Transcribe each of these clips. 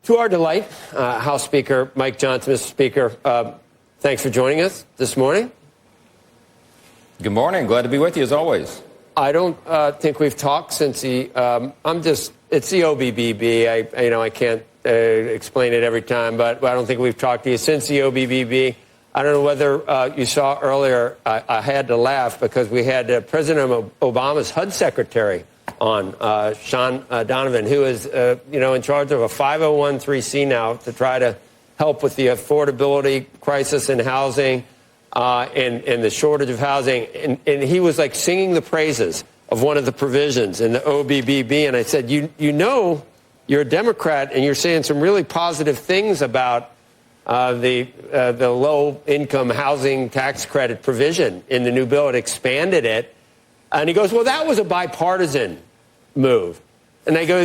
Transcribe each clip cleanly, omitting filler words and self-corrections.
To our delight, House Speaker Mike Johnson, Mr. Speaker, thanks for joining us this morning. Good morning. Glad to be with you as always. I don't think we've talked since the. It's the OBBB. I can't explain it every time, but I don't think we've talked to you since the OBBB. I don't know whether you saw earlier. I had to laugh because we had President Obama's HUD secretary on, Sean Donovan, who is, in charge of a 5013C now to try to help with the affordability crisis in housing and the shortage of housing. And he was like singing the praises of one of the provisions in the OBBB. And I said, you're a Democrat and you're saying some really positive things about the low-income housing tax credit provision in the new bill. It expanded it. And he goes, well, that was a bipartisan move. And I go,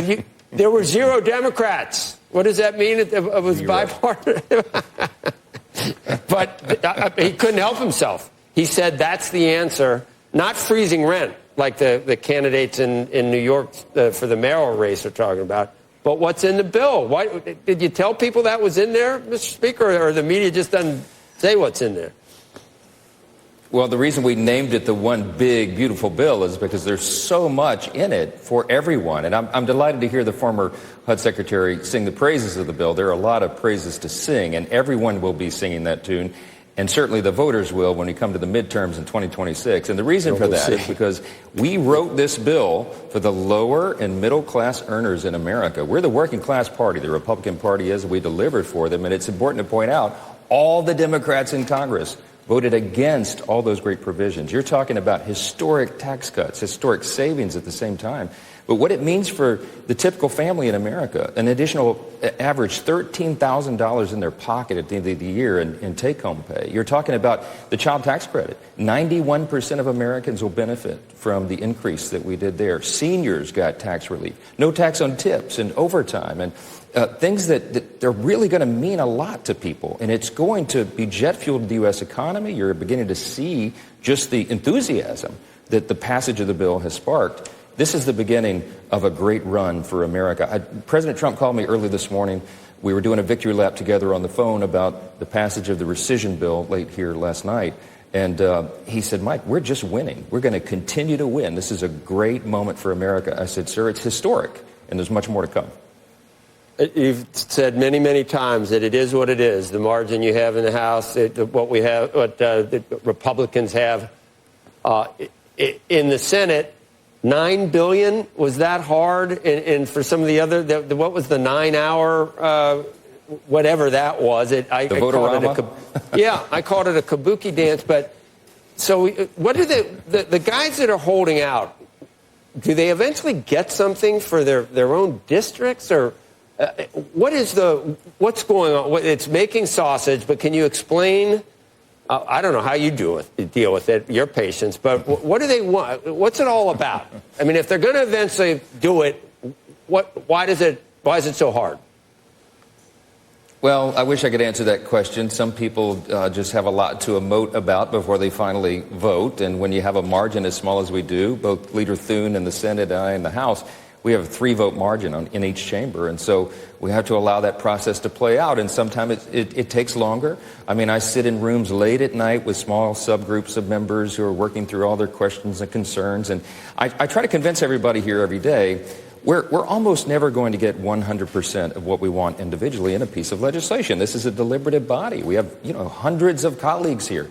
there were 0 Democrats. What does that mean? It was bipartisan. But he couldn't help himself. He said that's the answer, not freezing rent like the candidates in New York for the mayoral race are talking about, but what's in the bill. Why, did you tell people that was in there, Mr. Speaker, or the media just doesn't say what's in there? Well, the reason we named it the One Big Beautiful Bill is because there's so much in it for everyone. And I'm delighted to hear the former HUD Secretary sing the praises of the bill. There are a lot of praises to sing, and everyone will be singing that tune. And certainly the voters will when we come to the midterms in 2026. And the reason for that is because we wrote this bill for the lower and middle class earners in America. We're the working class party. The Republican Party is. We delivered for them. And it's important to point out all the Democrats in Congress voted against all those great provisions. You're talking about historic tax cuts, historic savings at the same time. But what it means for the typical family in America, an additional average $13,000 in their pocket at the end of the year in take-home pay. You're talking about the child tax credit. 91% of Americans will benefit from the increase that we did there. Seniors got tax relief. No tax on tips and overtime. And things that they're really going to mean a lot to people. And it's going to be jet fuel to the U.S. economy. You're beginning to see just the enthusiasm that the passage of the bill has sparked. This is the beginning of a great run for America. President Trump called me early this morning. We were doing a victory lap together on the phone about the passage of the rescission bill late here last night. And he said, Mike, we're just winning. We're going to continue to win. This is a great moment for America. I said, sir, it's historic, and there's much more to come. You've said many, many times that it is what it is. The margin you have in the House, what the Republicans have in the Senate. $9 billion, was that hard? And for some of the other, what was the 9-hour, whatever that was? I called it a kabuki dance. But so what do the guys that are holding out, do they eventually get something for their own districts? Or what's going on? It's making sausage, but can you explain? I don't know how you deal with it, your patients, but what do they want? What's it all about? I mean, if they're going to eventually do it, why is it so hard? Well, I wish I could answer that question. Some people just have a lot to emote about before they finally vote. And when you have a margin as small as we do, both Leader Thune in the Senate and I in the House, we have a 3-vote margin in each chamber. And so we have to allow that process to play out. And sometimes it takes longer. I mean, I sit in rooms late at night with small subgroups of members who are working through all their questions and concerns. And I try to convince everybody here every day, we're almost never going to get 100% of what we want individually in a piece of legislation. This is a deliberative body. We have, hundreds of colleagues here.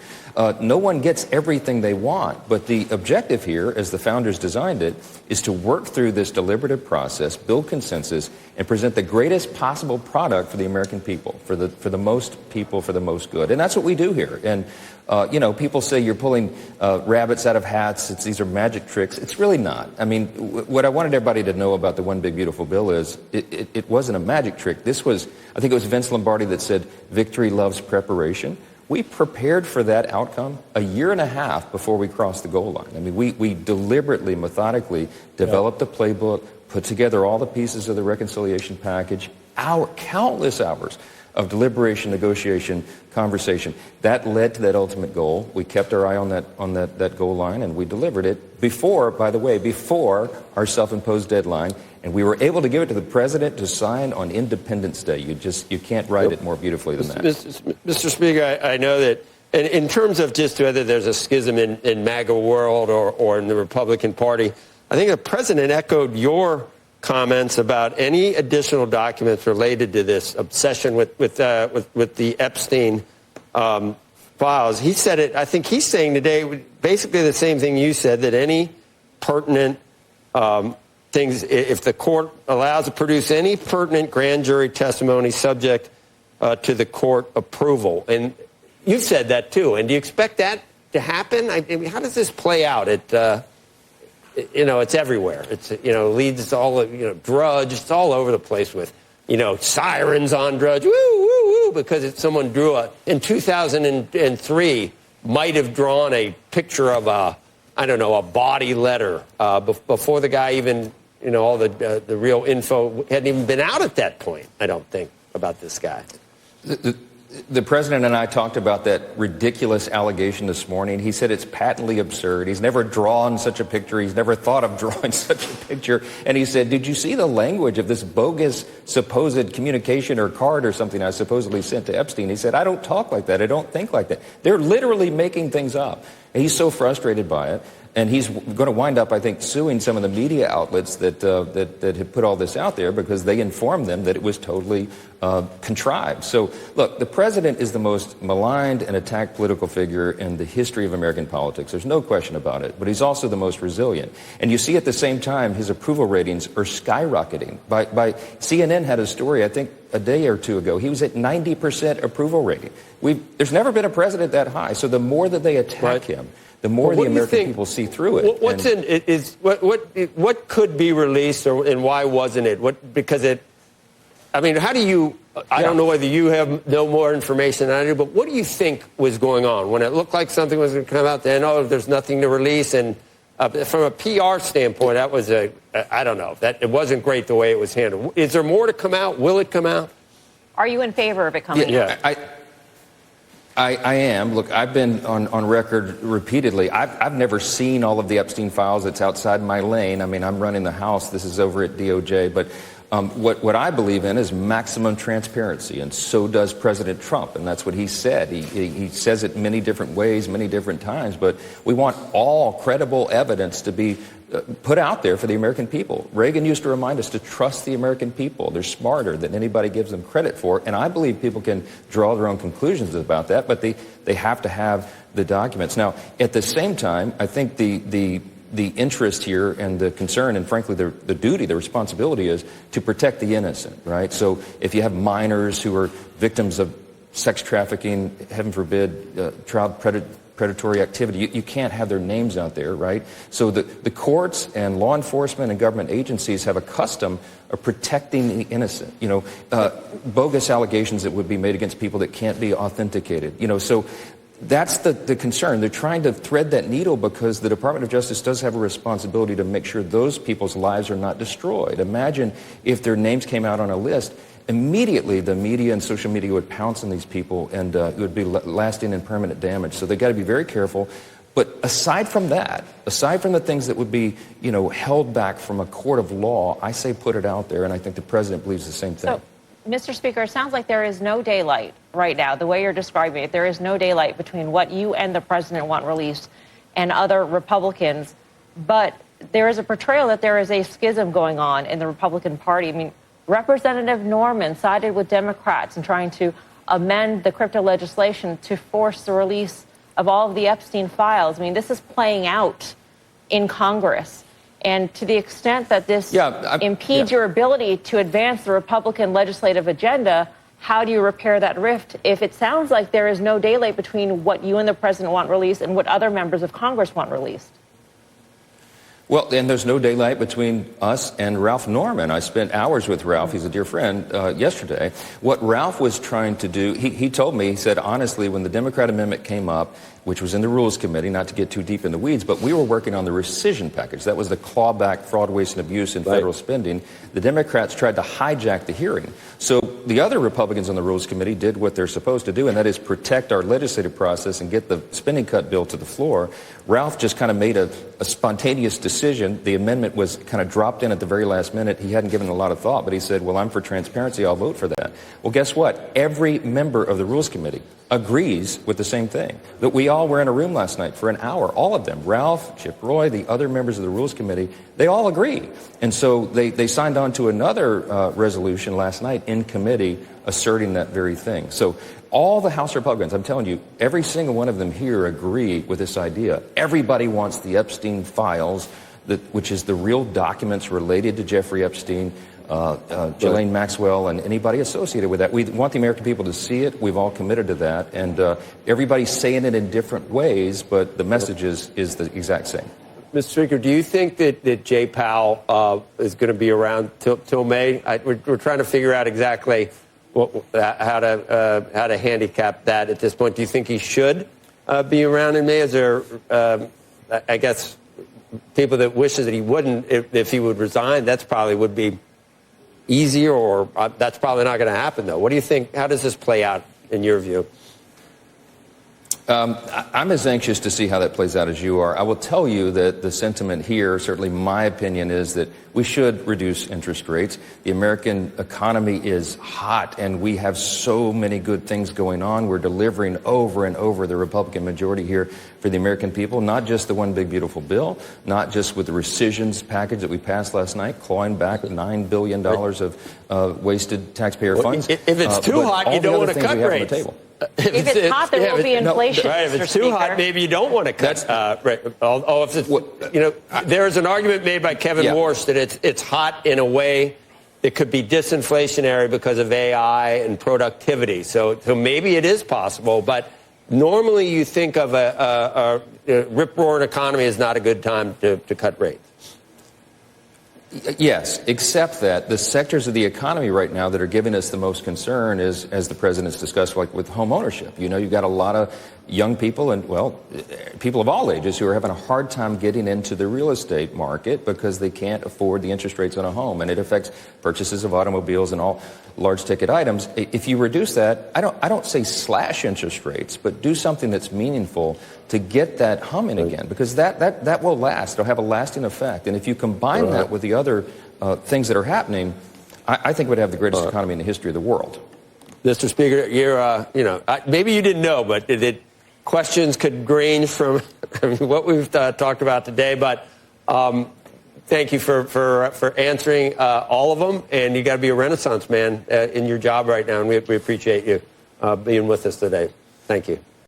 No one gets everything they want, but the objective here, as the founders designed it, is to work through this deliberative process, build consensus, and present the greatest possible product for the American people, for the most people, for the most good. And that's what we do here. And people say you're pulling rabbits out of hats. These are magic tricks. It's really not. I mean, what I wanted everybody to know about the One Big Beautiful Bill is it wasn't a magic trick. This was, I think it was Vince Lombardi that said, victory loves preparation. We prepared for that outcome a year and a half before we crossed the goal line. I mean, we deliberately, methodically developed a playbook, put together all the pieces of the reconciliation package, countless hours of deliberation, negotiation, conversation. That led to that ultimate goal. We kept our eye on that goal line, and we delivered it before our self-imposed deadline and we were able to give it to the president to sign on Independence Day. You can't write it more beautifully than that. Mr. Speaker, I know that in terms of just whether there's a schism in MAGA world or in the Republican Party, I think the president echoed your comments about any additional documents related to this obsession with the Epstein files. He said it. I think he's saying today basically the same thing you said, that any pertinent things, if the court allows to produce any pertinent grand jury testimony subject to the court approval. And you said that too. And do you expect that to happen? I mean, how does this play out? It's everywhere. It's, leads to all, Drudge. It's all over the place with, sirens on Drudge. Woo, woo, woo, because someone drew in 2003, might have drawn a picture of a body letter before the guy even, all the real info hadn't even been out at that point, I don't think, about this guy. The president and I talked about that ridiculous allegation this morning. He said it's patently absurd. He's never drawn such a picture. He's never thought of drawing such a picture. And he said, did you see the language of this bogus supposed communication or card or something I supposedly sent to Epstein? He said, I don't talk like that. I don't think like that. They're literally making things up. And he's so frustrated by it. And he's going to wind up, I think, suing some of the media outlets that have put all this out there because they informed them that it was totally contrived. So, look, the president is the most maligned and attacked political figure in the history of American politics. There's no question about it. But he's also the most resilient. And you see at the same time his approval ratings are skyrocketing. CNN had a story, I think, a day or two ago. He was at 90% approval rating. There's never been a president that high. So the more that they attack him, the more the American people see through it. What could be released, and why wasn't it? How do you? I don't know whether you have no more information than I do, but what do you think was going on when it looked like something was going to come out? Then there's nothing to release, and from a PR standpoint, that was I don't know, that it wasn't great the way it was handled. Is there more to come out? Will it come out? Are you in favor of it coming out? I am. Look, I've been on record repeatedly. I've never seen all of the Epstein files. It's outside my lane. I mean, I'm running the House. This is over at DOJ. But what I believe in is maximum transparency, and so does President Trump. And that's what he said. He says it many different ways, many different times. But we want all credible evidence to be put out there for the American people. Reagan used to remind us to trust the American people. They're smarter than anybody gives them credit for. And I believe people can draw their own conclusions about that, but they have to have the documents. Now, at the same time, I think the interest here and the concern and, frankly, the duty, the responsibility is to protect the innocent, right? So if you have minors who are victims of sex trafficking, heaven forbid, child predatory activity, you can't have their names out there, right? So the courts and law enforcement and government agencies have a custom of protecting the innocent. Bogus allegations that would be made against people that can't be authenticated. So that's the concern. They're trying to thread that needle because the Department of Justice does have a responsibility to make sure those people's lives are not destroyed. Imagine if their names came out on a list. Immediately, the media and social media would pounce on these people, and it would be lasting and permanent damage. So they've got to be very careful. But aside from that, aside from the things that would be, held back from a court of law, I say put it out there, and I think the president believes the same thing. So, Mr. Speaker, it sounds like there is no daylight right now. The way you're describing it, there is no daylight between what you and the president want released and other Republicans. But there is a portrayal that there is a schism going on in the Republican Party. I mean, Representative Norman sided with Democrats in trying to amend the crypto legislation to force the release of all of the Epstein files. I mean, this is playing out in Congress. And to the extent that this impedes your ability to advance the Republican legislative agenda, how do you repair that rift if it sounds like there is no daylight between what you and the president want released and what other members of Congress want released? Well, and there's no daylight between us and Ralph Norman. I spent hours with Ralph. He's a dear friend yesterday. What Ralph was trying to do, he told me, he said, honestly, when the Democrat amendment came up, which was in the Rules Committee, not to get too deep in the weeds, but we were working on the rescission package. That was the clawback, fraud, waste, and abuse in federal spending. The Democrats tried to hijack the hearing. So the other Republicans on the Rules Committee did what they're supposed to do, and that is protect our legislative process and get the spending cut bill to the floor. Ralph just kind of made a spontaneous decision. The amendment was kind of dropped in at the very last minute. He hadn't given a lot of thought, but he said, well, I'm for transparency. I'll vote for that. Well, guess what? Every member of the Rules Committee agrees with the same thing. That we all were in a room last night for an hour, all of them, Ralph, Chip Roy, the other members of the Rules Committee, they all agree. And so they signed on to another resolution last night in committee asserting that very thing. So all the House Republicans, I'm telling you, every single one of them here agree with this idea. Everybody wants the Epstein files, which is the real documents related to Jeffrey Epstein, Ghislaine Maxwell, and anybody associated with that. We want the American people to see it. We've all committed to that. And everybody's saying it in different ways, but the message is the exact same. Mr. Speaker, do you think that Jay Powell is going to be around till May? We're trying to figure out exactly how to handicap that at this point. Do you think he should be around in May? Is there, I guess, people that wishes that he wouldn't if he would resign? That's probably would be easier, or that's probably not going to happen, though. What do you think? How does this play out in your view? I'm as anxious to see how that plays out as you are. I will tell you that the sentiment here, certainly my opinion, is that we should reduce interest rates. The American economy is hot, and we have so many good things going on. We're delivering over and over the Republican majority here for the American people, not just the one big, beautiful bill, not just with the rescissions package that we passed last night, clawing back $9 billion of wasted taxpayer funds. If it's too hot, you don't want to cut rates. If it's hot, there will be inflation. Right, if it's too hot, maybe you don't want to cut. Right. If it's, there's an argument made by Kevin Warsh that it's hot in a way that could be disinflationary because of AI and productivity. So maybe it is possible, but normally you think of a rip-roaring economy is not a good time to cut rates. Yes, except that the sectors of the economy right now that are giving us the most concern is, as the president's discussed, like with home ownership. You know, you've got a lot of young people and, well, people of all ages who are having a hard time getting into the real estate market because they can't afford the interest rates on a home, and it affects purchases of automobiles and all large ticket items. If you reduce that, I don't say slash interest rates, but do something that's meaningful to get that humming again, because that will last. It'll have a lasting effect. And if you combine that with the other things that are happening, I think it would have the greatest economy in the history of the world. Mr. Speaker, you're, maybe you didn't know, but questions could range from what we've talked about today. But thank you for answering all of them. And you got to be a Renaissance man in your job right now. And we appreciate you being with us today. Thank you.